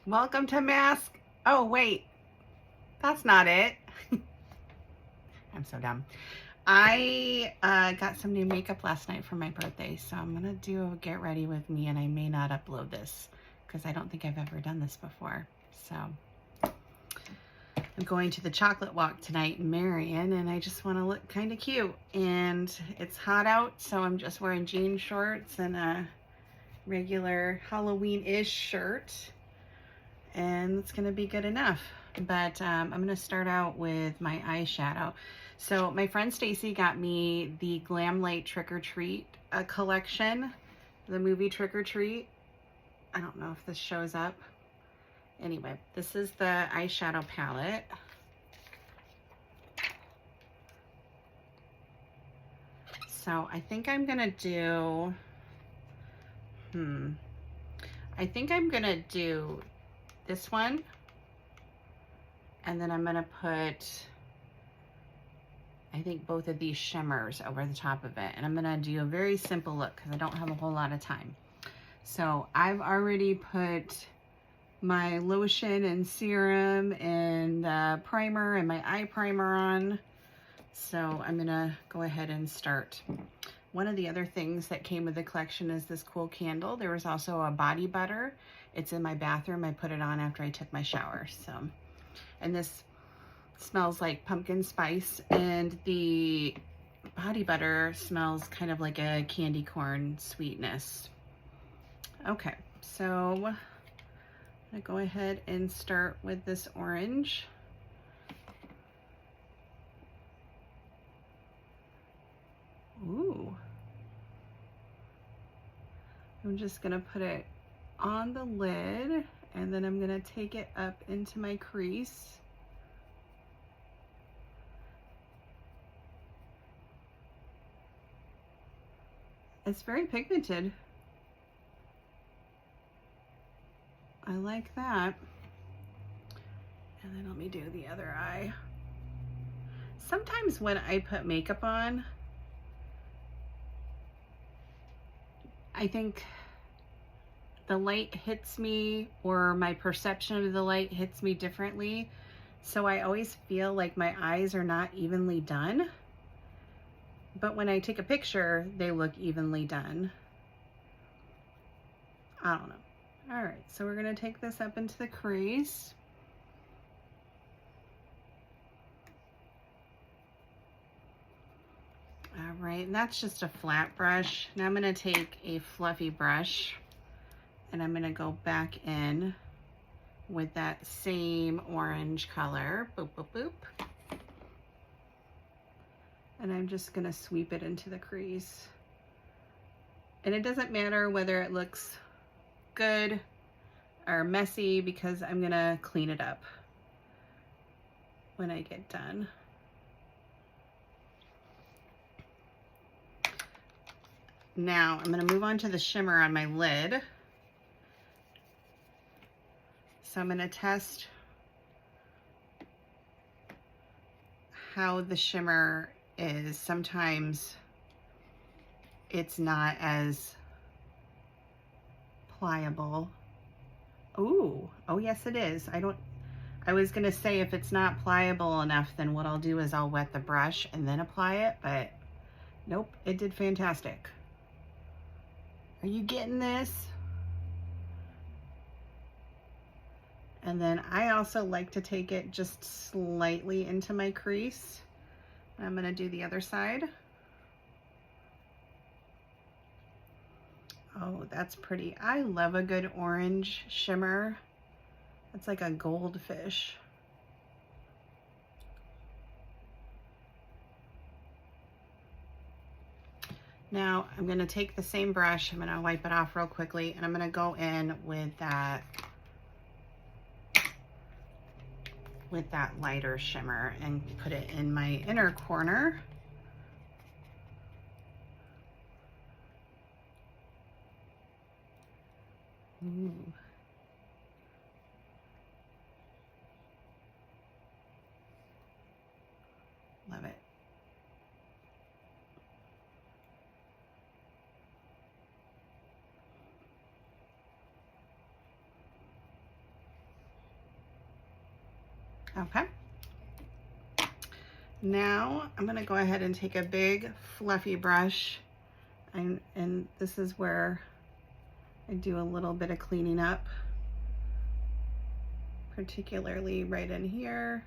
Welcome to mask. Oh, wait, that's not it. I'm so dumb. I got some new makeup last night for my birthday, so I'm gonna do a get ready with me, and I may not upload this because I don't think I've ever done this before. So I'm going to the chocolate walk tonight in Marion, and I just want to look kind of cute. And it's hot out, so I'm just wearing jean shorts and a regular Halloween-ish shirt, and it's gonna be good enough. But I'm gonna start out with my eyeshadow. So my friend Stacy got me the GlamLite Trick or Treat collection, the movie Trick or Treat. I don't know if this shows up. Anyway, this is the eyeshadow palette. So I think I'm gonna do, I think I'm gonna do this one, and then I'm gonna put, I think, both of these shimmers over the top of it. And I'm gonna do a very simple look because I don't have a whole lot of time. So I've already put my lotion and serum and primer and my eye primer on. So I'm gonna go ahead and start. One of the other things that came with the collection is this cool candle. There was also a body butter. It's in my bathroom. I put it on after I took my shower. So, and this smells like pumpkin spice, and the body butter smells kind of like a candy corn sweetness. Okay, so I'm gonna go ahead and start with this orange. Ooh. I'm just gonna put it on the lid, and then I'm gonna take it up into my crease. It's very pigmented. I like that. And then let me do the other eye. Sometimes when I put makeup on, I think the light hits me, or my perception of the light hits me differently. So I always feel like my eyes are not evenly done. But when I take a picture, they look evenly done. I don't know. All right, so we're gonna take this up into the crease. All right, and that's just a flat brush. Now I'm gonna take a fluffy brush, and I'm gonna go back in with that same orange color. Boop, boop, boop. And I'm just gonna sweep it into the crease. And it doesn't matter whether it looks good or messy, because I'm gonna clean it up when I get done. Now I'm gonna move on to the shimmer on my lid. So I'm gonna test how the shimmer is. Sometimes it's not as pliable. Ooh, oh yes it is. I was gonna say, if it's not pliable enough, then what I'll do is I'll wet the brush and then apply it, but nope, it did fantastic. Are you getting this? And then I also like to take it just slightly into my crease. I'm gonna do the other side. Oh, that's pretty. I love a good orange shimmer. It's like a goldfish. Now I'm gonna take the same brush, I'm gonna wipe it off real quickly, and I'm gonna go in with that lighter shimmer and put it in my inner corner. Ooh. Love it. Okay. Now I'm gonna go ahead and take a big fluffy brush, and this is where I do a little bit of cleaning up, particularly right in here.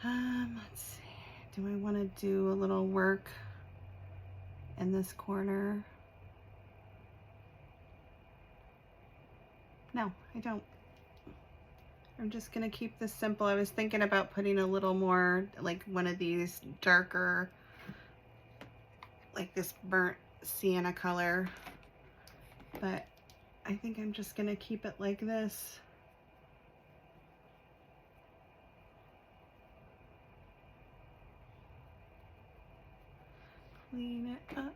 Let's see, do I want to do a little work in this corner? No, I don't. I'm just gonna keep this simple. I was thinking about putting a little more, like one of these darker, like this burnt sienna color, but I think I'm just gonna keep it like this. Clean it up.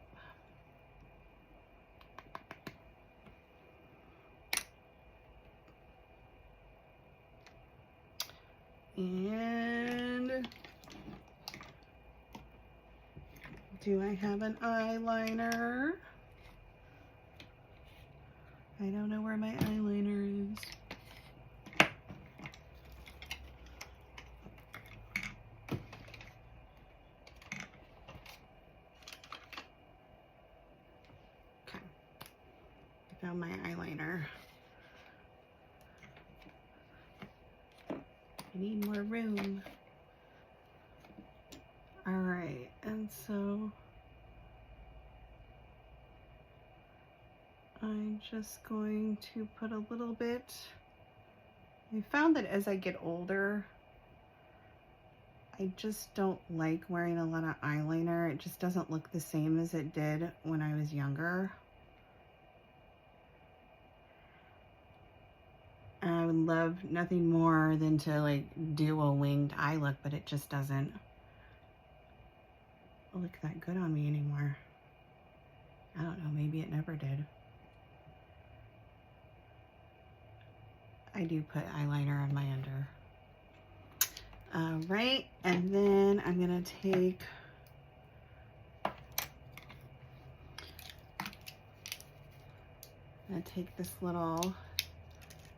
And do I have an eyeliner? I don't know where my eyeliner is. Okay, I found my eyeliner. I need more room. All right, and so I'm just going to put a little bit. I found that as I get older, I just don't like wearing a lot of eyeliner. It just doesn't look the same as it did when I was younger. And I would love nothing more than to like do a winged eye look, but it just doesn't look that good on me anymore. I don't know, maybe it never did. I do put eyeliner on my under. All right, and then I'm gonna take this little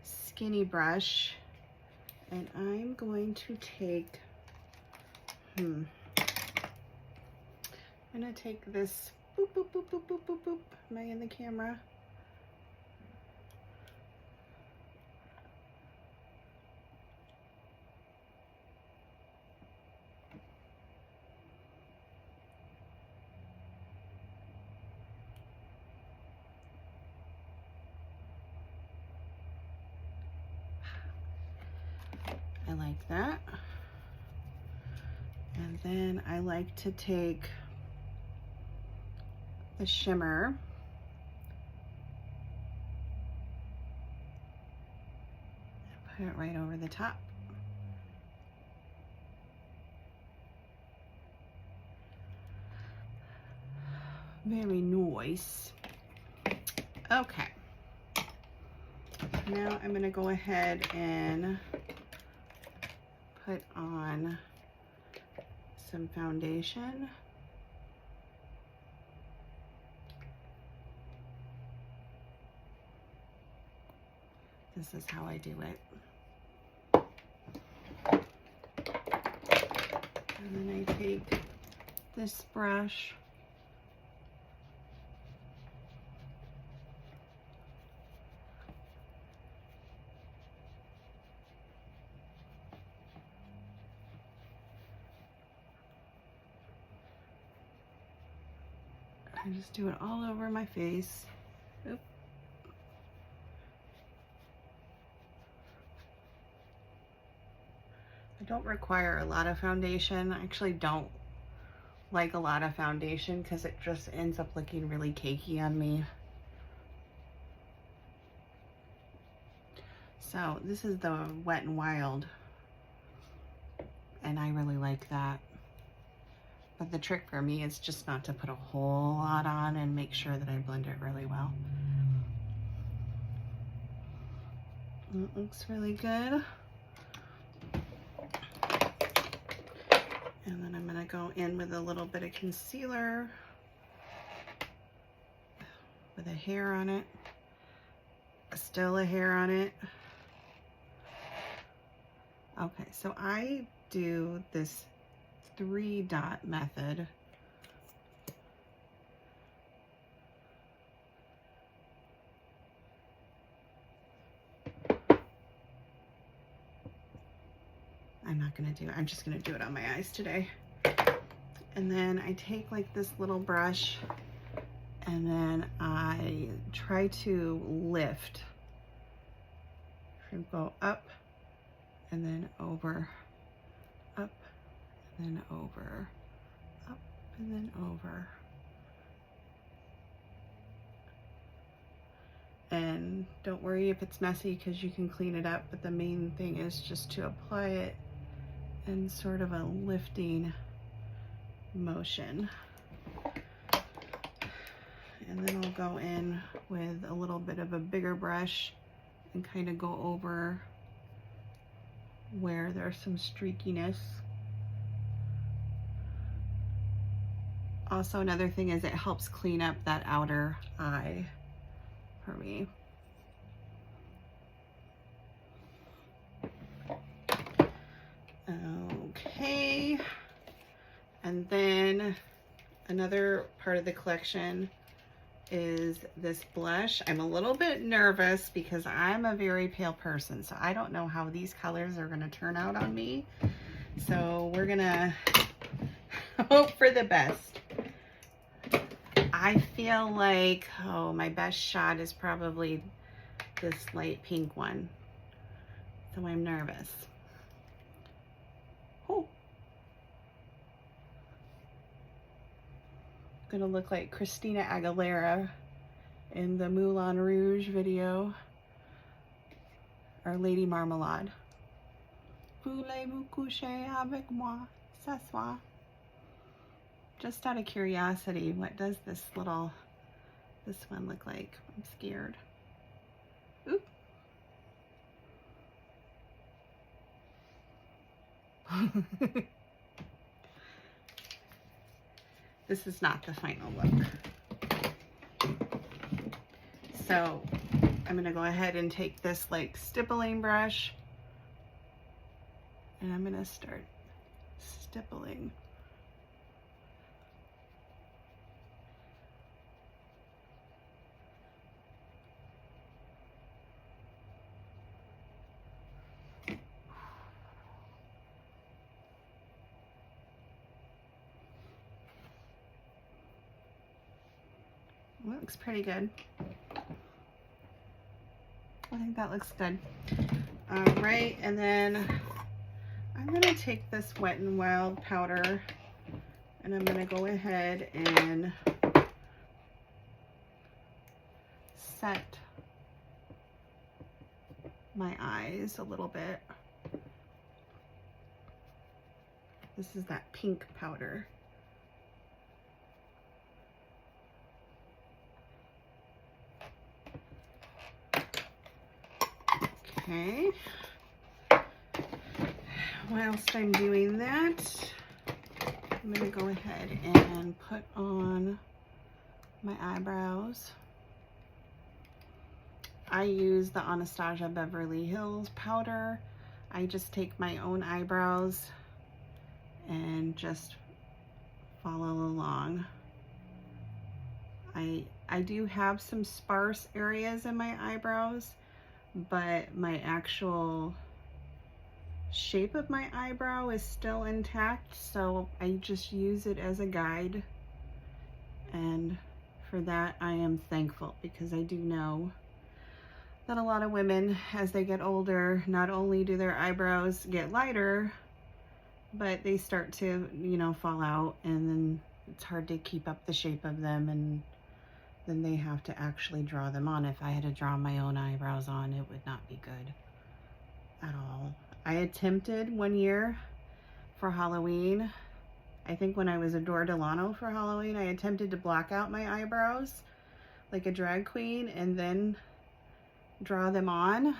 skinny brush, and I'm going to take, I'm gonna take this, boop, boop, boop, boop, boop, boop, boop. Am I in the camera? I like that. And then I like to take the shimmer and put it right over the top. Very nice. Okay. Now I'm gonna go ahead and put on some foundation. This is how I do it. And then I take this brush and just do it all over my face. Oop. I don't require a lot of foundation. I actually don't like a lot of foundation because it just ends up looking really cakey on me. So this is the Wet n Wild, and I really like that. But the trick for me is just not to put a whole lot on and make sure that I blend it really well. It looks really good. And then I'm gonna go in with a little bit of concealer with a hair on it, still a hair on it. Okay, so I do this 3-dot method. I'm just gonna do it on my eyes today. And then I take like this little brush and then I try to lift. Go up and then over, up and then over, up and then over. And don't worry if it's messy because you can clean it up, but the main thing is just to apply it in sort of a lifting motion. And then I'll go in with a little bit of a bigger brush and kind of go over where there's some streakiness. Also, another thing is it helps clean up that outer eye for me. Okay, and then another part of the collection is this blush. I'm a little bit nervous because I'm a very pale person, so I don't know how these colors are gonna turn out on me. So we're gonna hope for the best. I feel like, oh, my best shot is probably this light pink one. So I'm nervous. Oh. Gonna look like Christina Aguilera in the Moulin Rouge video, or Lady Marmalade. Voulez-vous coucher avec moi ce soir? Just out of curiosity, what does this one look like? I'm scared. Oop. This is not the final look. So I'm gonna go ahead and take this like stippling brush and I'm gonna start stippling. Looks pretty good. I think that looks good. All right, and then I'm gonna take this Wet n Wild powder and I'm gonna go ahead and set my eyes a little bit. This is that pink powder. Okay. Whilst I'm doing that, I'm gonna go ahead and put on my eyebrows. I use the Anastasia Beverly Hills powder. I just take my own eyebrows and just follow along. I do have some sparse areas in my eyebrows, but my actual shape of my eyebrow is still intact, so I just use it as a guide, and for that I am thankful, because I do know that a lot of women, as they get older, not only do their eyebrows get lighter, but they start to, you know, fall out, and then it's hard to keep up the shape of them, and then they have to actually draw them on. If I had to draw my own eyebrows on, it would not be good at all. I attempted one year for Halloween. I think when I was a Dora Delano for Halloween, I attempted to block out my eyebrows like a drag queen and then draw them on.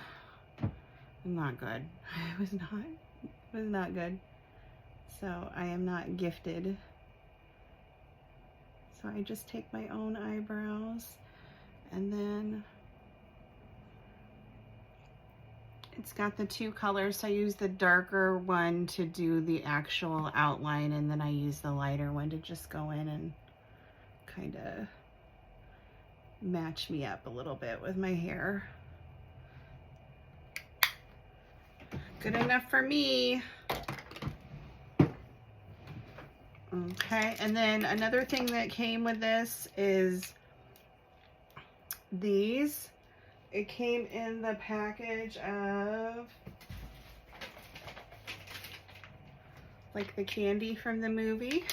Not good. It was not good. So I am not gifted. So I just take my own eyebrows, and then It's got the two colors, so I use the darker one to do the actual outline, and then I use the lighter one to just go in and kind of match me up a little bit with my hair. Good enough for me. Okay, and then another thing that came with this is these. It came in the package of like the candy from the movie.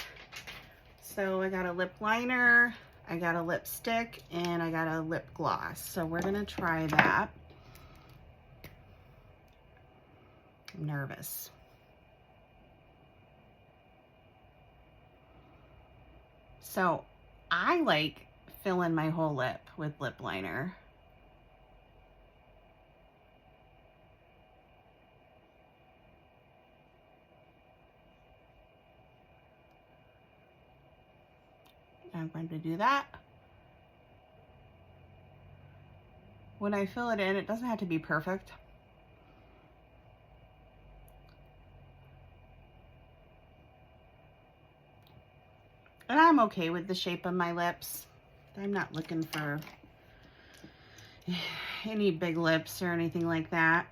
So I got a lip liner, I got a lipstick, and I got a lip gloss. So we're gonna try that. I'm nervous. So I like filling my whole lip with lip liner. I'm going to do that. When I fill it in, it doesn't have to be perfect. And I'm okay with the shape of my lips. I'm not looking for any big lips or anything like that.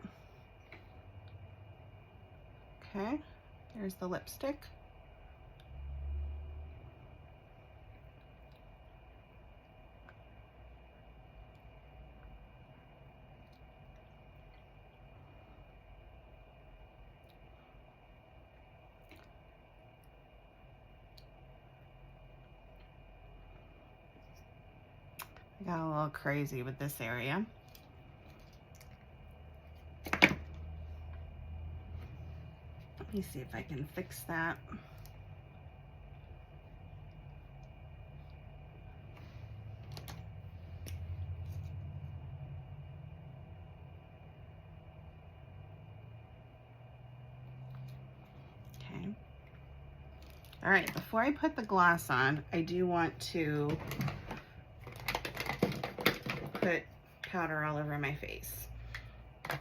Okay, there's the lipstick. I got a little crazy with this area. Let me see if I can fix that. Okay. All right, before I put the gloss on, I do want to put powder all over my face. So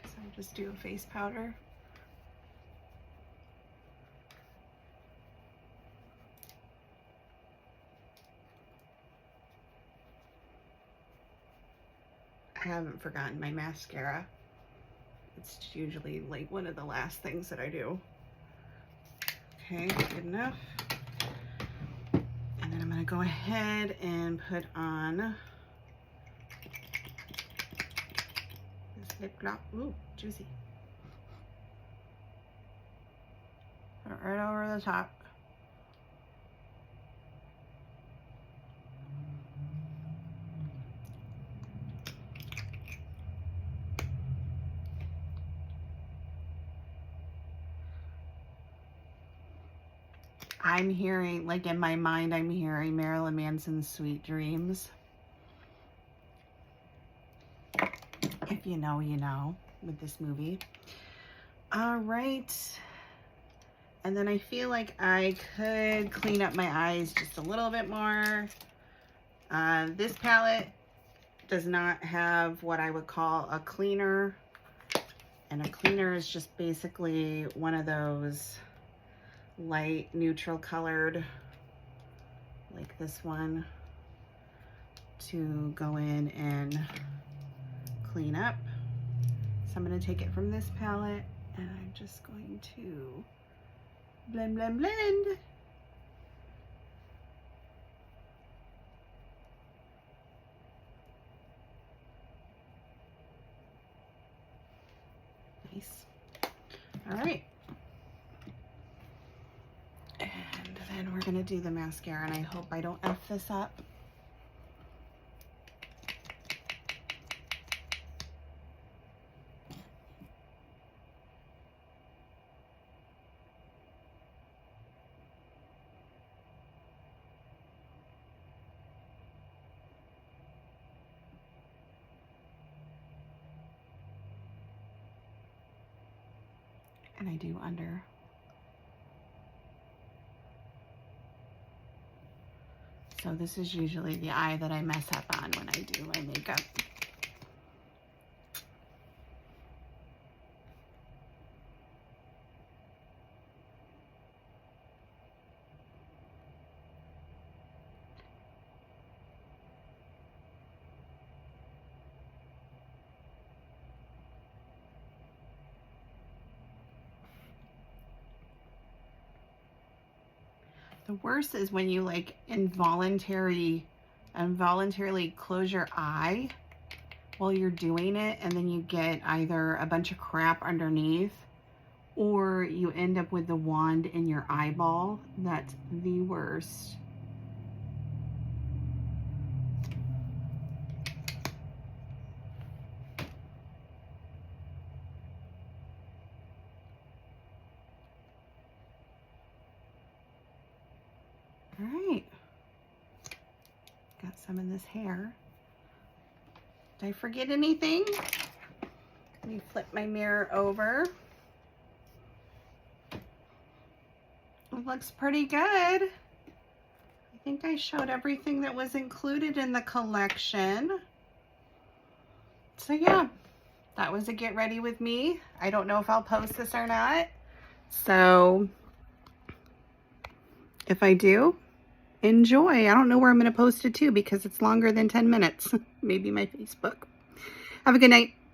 I'll just do a face powder. I haven't forgotten my mascara. It's usually like one of the last things that I do. Okay, good enough. And then I'm gonna go ahead and put on this lip gloss. Ooh, juicy. Put it right over the top. I'm hearing, like in my mind, I'm hearing Marilyn Manson's Sweet Dreams. If you know, you know, with this movie. All right. And then I feel like I could clean up my eyes just a little bit more. This palette does not have what I would call a cleaner. And a cleaner is just basically one of those light neutral colored, like this one, to go in and clean up. So I'm going to take it from this palette and I'm just going to blend, blend, blend. Nice. All right. And then we're going to do the mascara, and I hope I don't F this up. And I do under. So this is usually the eye that I mess up on when I do my makeup. The worst is when you like involuntarily close your eye while you're doing it, and then you get either a bunch of crap underneath or you end up with the wand in your eyeball. That's the worst. All right, got some in this hair. Did I forget anything? Let me flip my mirror over. It looks pretty good. I think I showed everything that was included in the collection. So yeah, that was a get ready with me. I don't know if I'll post this or not. So if I do, enjoy. I don't know where I'm going to post it to because it's longer than 10 minutes. Maybe my Facebook. Have a good night.